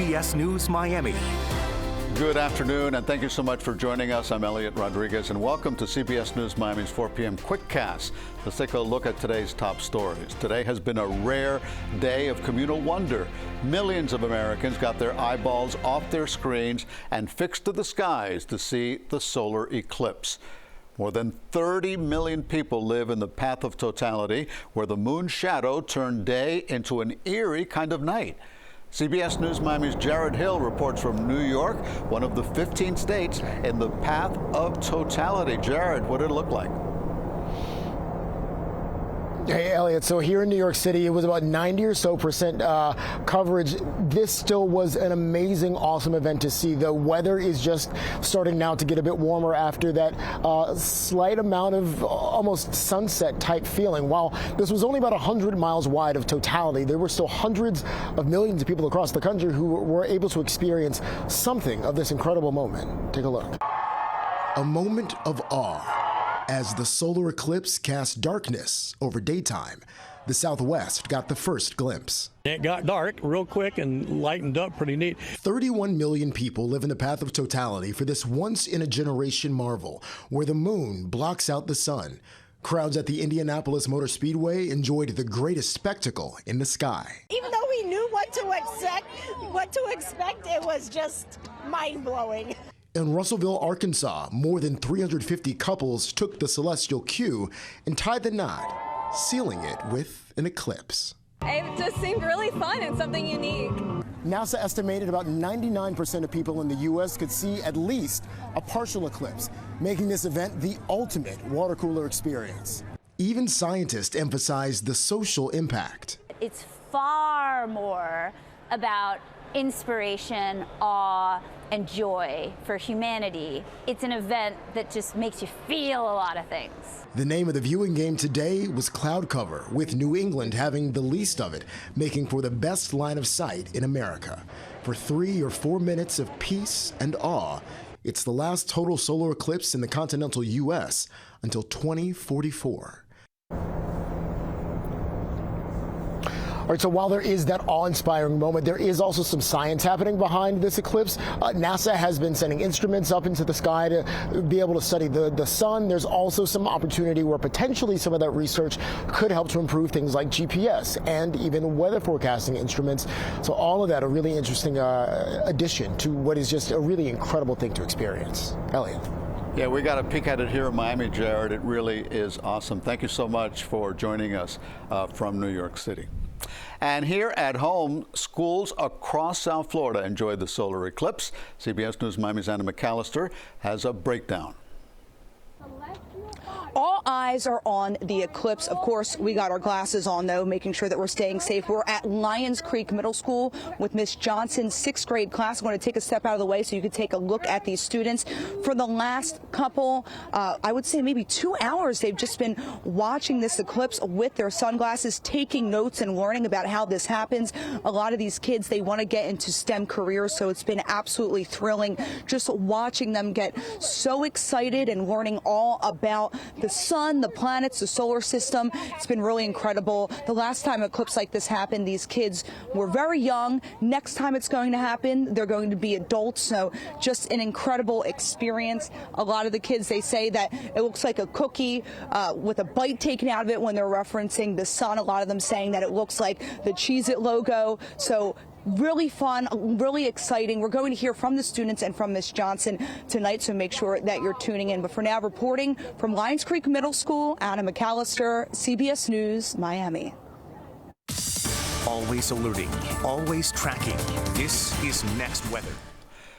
CBS News Miami. Good afternoon, and thank you so much for joining us. I'm Elliot Rodriguez, and welcome to CBS News Miami's 4 p.m. Quickcast. Let's take a look at today's top stories. Today has been a rare day of communal wonder. Millions of Americans got their eyeballs off their screens and fixed to the skies to see the solar eclipse. More than 30 million people live in the path of totality, where the moon's shadow turned day into an eerie kind of night. CBS News Miami's Jared Hill reports from New York, one of the 15 states in the path of totality. Jared, what did it look like? Hey, Elliot, so here in New York City, it was about 90% or so coverage. This still was an amazing, awesome event to see. The weather is just starting now to get a bit warmer after that slight amount of almost sunset type feeling. While this was only about 100 miles wide of totality, there were still hundreds of millions of people across the country who were able to experience something of this incredible moment. Take a look. A moment of awe. As the solar eclipse cast darkness over daytime, the Southwest got the first glimpse. It got dark real quick and lightened up pretty neat. 31 million people live in the path of totality for this once-in-a-generation marvel, where the moon blocks out the sun. Crowds at the Indianapolis Motor Speedway enjoyed the greatest spectacle in the sky. Even though we knew what to expect, it was just mind-blowing. In Russellville, Arkansas, more than 350 couples took the celestial cue and tied the knot, sealing it with an eclipse. It just seemed really fun and something unique. NASA estimated about 99% of people in the U.S. could see at least a partial eclipse, making this event the ultimate water cooler experience. Even scientists emphasized the social impact. It's far more about inspiration, awe, and joy for humanity. It's an event that just makes you feel a lot of things. The name of the viewing game today was cloud cover, with New England having the least of it, making for the best line of sight in America. For 3 or 4 minutes of peace and awe, it's the last total solar eclipse in the continental U.S. until 2044. All right, so while there is that awe-inspiring moment, there is also some science happening behind this eclipse. NASA has been sending instruments up into the sky to be able to study the sun. There's also some opportunity where potentially some of that research could help to improve things like GPS and even weather forecasting instruments. So all of that a really interesting addition to what is just a really incredible thing to experience. Elliot. Yeah, we got a peek at it here in Miami, Jared. It really is awesome. Thank you so much for joining us from New York City. And here at home, schools across South Florida enjoyed the solar eclipse. CBS News Miami's Mcallistar has a breakdown. All eyes are on the eclipse. Of course, we got our glasses on, though, making sure that we're staying safe. We're at Lions Creek Middle School with Miss Johnson's 6th grade class. I'm going to take a step out of the way so you can take a look at these students. For the last couple, I would say maybe 2 hours, they've just been watching this eclipse with their sunglasses, taking notes and learning about how this happens. A lot of these kids, they want to get into STEM careers, so it's been absolutely thrilling just watching them get so excited and learning all about the sun, the planets, the solar system. It's been really incredible. The last time an eclipse like this happened, these kids were very young. Next time it's going to happen, they're going to be adults. So just an incredible experience. A lot of the kids, they say that it looks like a cookie with a bite taken out of it when they're referencing the sun. A lot of them saying that it looks like the Cheez-It logo. So really fun, really exciting. We're going to hear from the students and from Miss Johnson tonight, so make sure that you're tuning in. But for now, reporting from Lions Creek Middle School, Anna Mcallistar, CBS News, Miami. Always alerting, always tracking. This is Next Weather.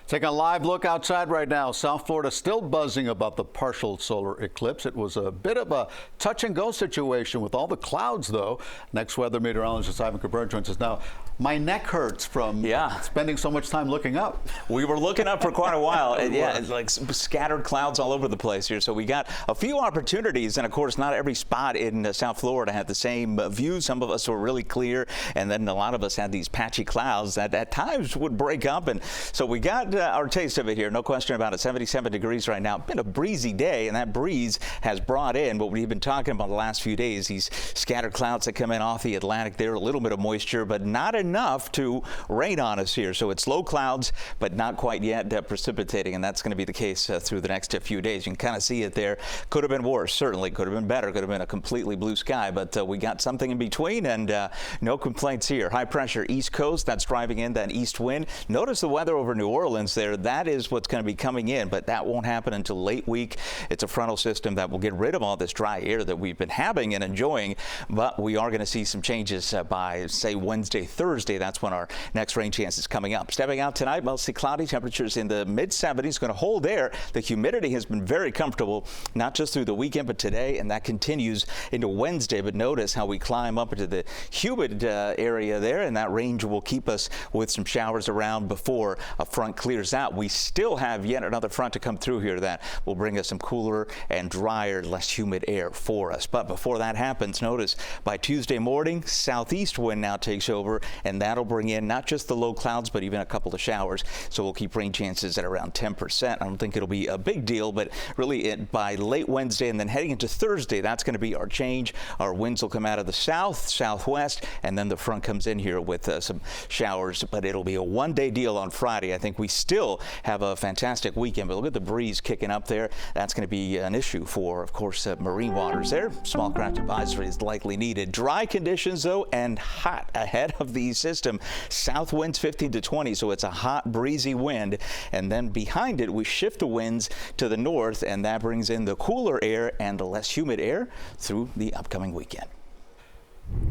Taking a live look outside right now. South Florida still buzzing about the partial solar eclipse. It was a bit of a touch-and-go situation with all the clouds, though. Next weather meteorologist Ivan Cabrera joins us now. My neck hurts from spending so much time looking up. We were looking up for quite a while. It's like scattered clouds all over the place here. So we got a few opportunities, and of course, not every spot in South Florida had the same view. Some of us were really clear, and then a lot of us had these patchy clouds that at times would break up. And so we got our taste of it here, no question about it. 77 degrees right now. Been a breezy day, and that breeze has brought in what we've been talking about the last few days, these scattered clouds that come in off the Atlantic there, a little bit of moisture, but not enough enough to rain on us here. So it's low clouds, but not quite yet precipitating, and that's going to be the case through the next few days. You can kind of see it there. Could have been worse, certainly. Could have been better. Could have been a completely blue sky, but we got something in between, and no complaints here. High pressure east coast, that's driving in that east wind. Notice the weather over New Orleans there. That is what's going to be coming in, but that won't happen until late week. It's a frontal system that will get rid of all this dry air that we've been having and enjoying, but we are going to see some changes by, say, Wednesday, Thursday. That's when our next rain chance is coming up. Stepping out tonight, mostly cloudy, temperatures in the mid-70s, going to hold there. The humidity has been very comfortable, not just through the weekend, but today, and that continues into Wednesday. But notice how we climb up into the humid area there, and that range will keep us with some showers around before a front clears out. We still have yet another front to come through here that will bring us some cooler and drier, less humid air for us. But before that happens, notice by Tuesday morning, southeast wind now takes over, and that'll bring in not just the low clouds, but even a couple of showers. So we'll keep rain chances at around 10%. I don't think it'll be a big deal, but really by late Wednesday and then heading into Thursday, that's going to be our change. Our winds will come out of the south, southwest, and then the front comes in here with some showers, but it'll be a one-day deal on Friday. I think we still have a fantastic weekend, but look at the breeze kicking up there. That's going to be an issue for, of course, marine waters there. Small craft advisory is likely needed. Dry conditions, though, and hot ahead of the system. South winds 15 to 20, so it's a hot, breezy wind. And then behind it, we shift the winds to the north, and that brings in the cooler air and the less humid air through the upcoming weekend.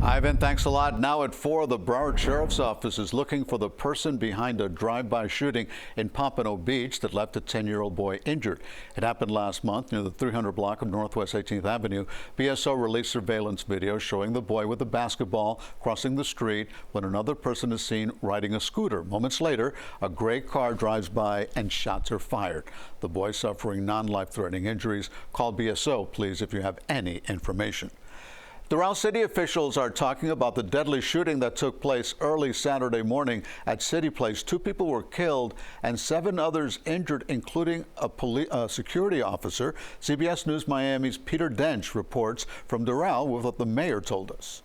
Ivan, thanks a lot. Now at 4, the Broward Sheriff's Office is looking for the person behind a drive-by shooting in Pompano Beach that left a 10-year-old boy injured. It happened last month near the 300 block of Northwest 18th Avenue. BSO released surveillance video showing the boy with a basketball crossing the street when another person is seen riding a scooter. Moments later, a gray car drives by and shots are fired. The boy suffering non-life-threatening injuries. Call BSO, please, if you have any information. Doral City officials are talking about the deadly shooting that took place early Saturday morning at City Place. 2 people were killed and 7 others injured, including a security officer. CBS News Miami's Peter Dench reports from Doral with what the mayor told us.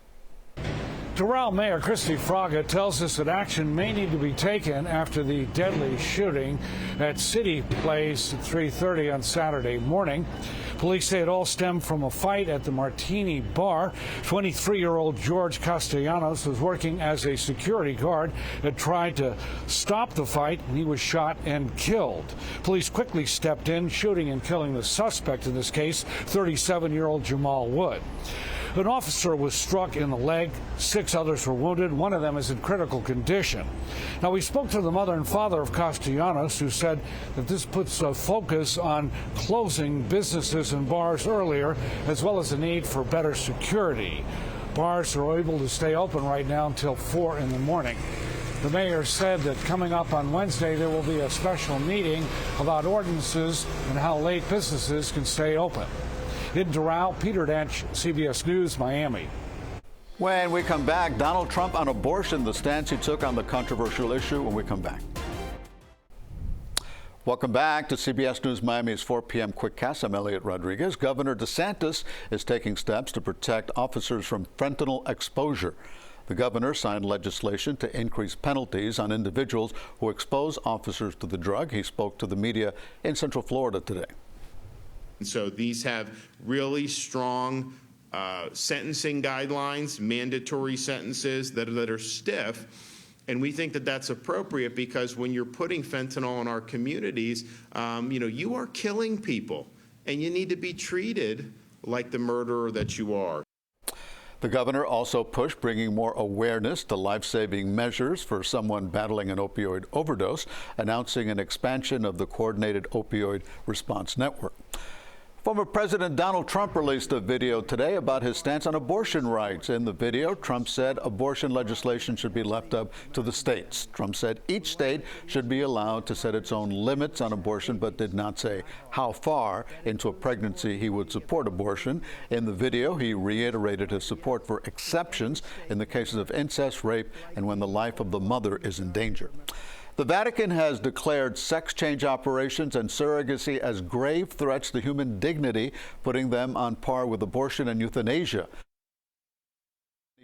Doral Mayor Christy Fraga tells us that action may need to be taken after the deadly shooting at City Place at 3:30 on Saturday morning. Police say it all stemmed from a fight at the Martini Bar. 23-year-old George Castellanos was working as a security guard, had tried to stop the fight, and he was shot and killed. Police quickly stepped in, shooting and killing the suspect in this case, 37-year-old Jamal Wood. An officer was struck in the leg. 6 others were wounded. 1 of them is in critical condition. Now, we spoke to the mother and father of Castellanos, who said that this puts a focus on closing businesses and bars earlier, as well as the need for better security. Bars are able to stay open right now until 4 in the morning. The mayor said that coming up on Wednesday, there will be a special meeting about ordinances and how late businesses can stay open. In Doral, Peter Dench, CBS News, Miami. When we come back, Donald Trump on abortion, the stance he took on the controversial issue when we come back. Welcome back to CBS News Miami's 4 p.m. Quickcast. I'm Elliot Rodriguez. Governor DeSantis is taking steps to protect officers from fentanyl exposure. The governor signed legislation to increase penalties on individuals who expose officers to the drug. He spoke to the media in Central Florida today. So these have really strong sentencing guidelines, mandatory sentences that are stiff. And we think that that's appropriate because when you're putting fentanyl in our communities, you are killing people and you need to be treated like the murderer that you are. The governor also pushed bringing more awareness to life-saving measures for someone battling an opioid overdose, announcing an expansion of the Coordinated Opioid Response Network. Former President Donald Trump released a video today about his stance on abortion rights. In the video, Trump said abortion legislation should be left up to the states. Trump said each state should be allowed to set its own limits on abortion, but did not say how far into a pregnancy he would support abortion. In the video, he reiterated his support for exceptions in the cases of incest, rape, and when the life of the mother is in danger. The Vatican has declared sex change operations and surrogacy as grave threats to human dignity, putting them on par with abortion and euthanasia.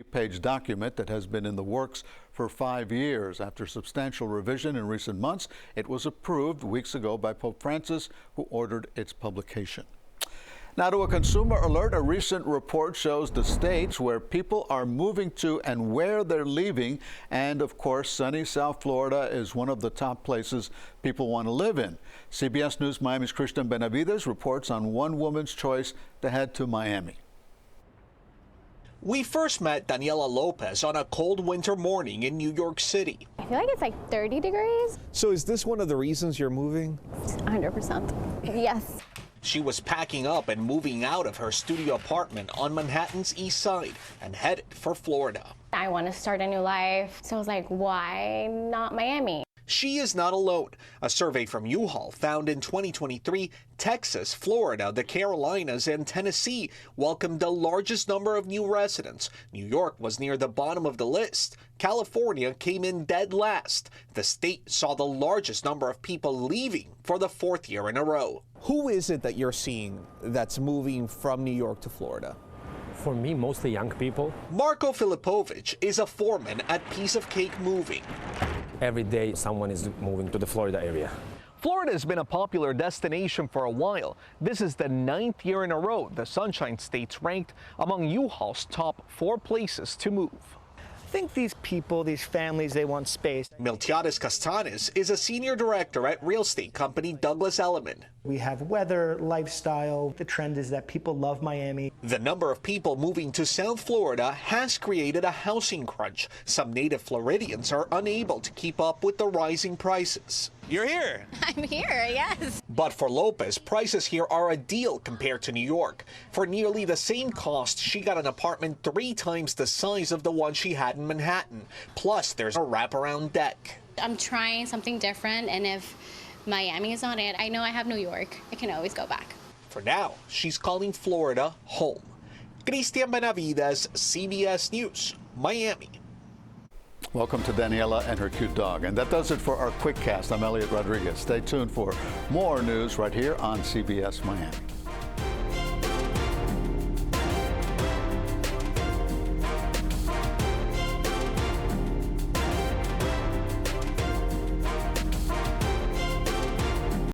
A page document that has been in the works for 5 years. After substantial revision in recent months, it was approved weeks ago by Pope Francis, who ordered its publication. Now to a consumer alert. A recent report shows the states where people are moving to and where they're leaving. And of course, sunny South Florida is one of the top places people want to live in. CBS News Miami's Christian Benavides reports on one woman's choice to head to Miami. We first met Daniela Lopez on a cold winter morning in New York City. I feel like it's like 30 degrees. So is this one of the reasons you're moving? 100%. Yes. She was packing up and moving out of her studio apartment on Manhattan's east side and headed for Florida. I want to start a new life. So I was like, why not Miami? She is not alone. A survey from U-Haul found in 2023, Texas, Florida, the Carolinas, and Tennessee welcomed the largest number of new residents. New York was near the bottom of the list. California came in dead last. The state saw the largest number of people leaving for the 4th year in a row. Who is it that you're seeing that's moving from New York to Florida? For me, mostly young people. Marco Filipovich is a foreman at Piece of Cake Moving. Every day someone is moving to the Florida area. Florida has been a popular destination for a while. This is the 9th year in a row the Sunshine State's ranked among U-Haul's top 4 places to move. I think these people, these families, they want space. Miltiades Castanes is a senior director at real estate company Douglas Elliman. We have weather, lifestyle. The trend is that people love Miami. The number of people moving to South Florida has created a housing crunch. Some native Floridians are unable to keep up with the rising prices. You're here. I'm here, yes. But for Lopez, prices here are a deal compared to New York. For nearly the same cost, she got an apartment 3 times the size of the one she had in Manhattan. Plus, there's a wraparound deck. I'm trying something different, and if Miami is not it, I know I have New York. I can always go back. For now, she's calling Florida home. Christian Benavides, CBS News, Miami. Welcome to Daniela and her cute dog. And that does it for our Quickcast. I'm Elliot Rodriguez. Stay tuned for more news right here on CBS Miami.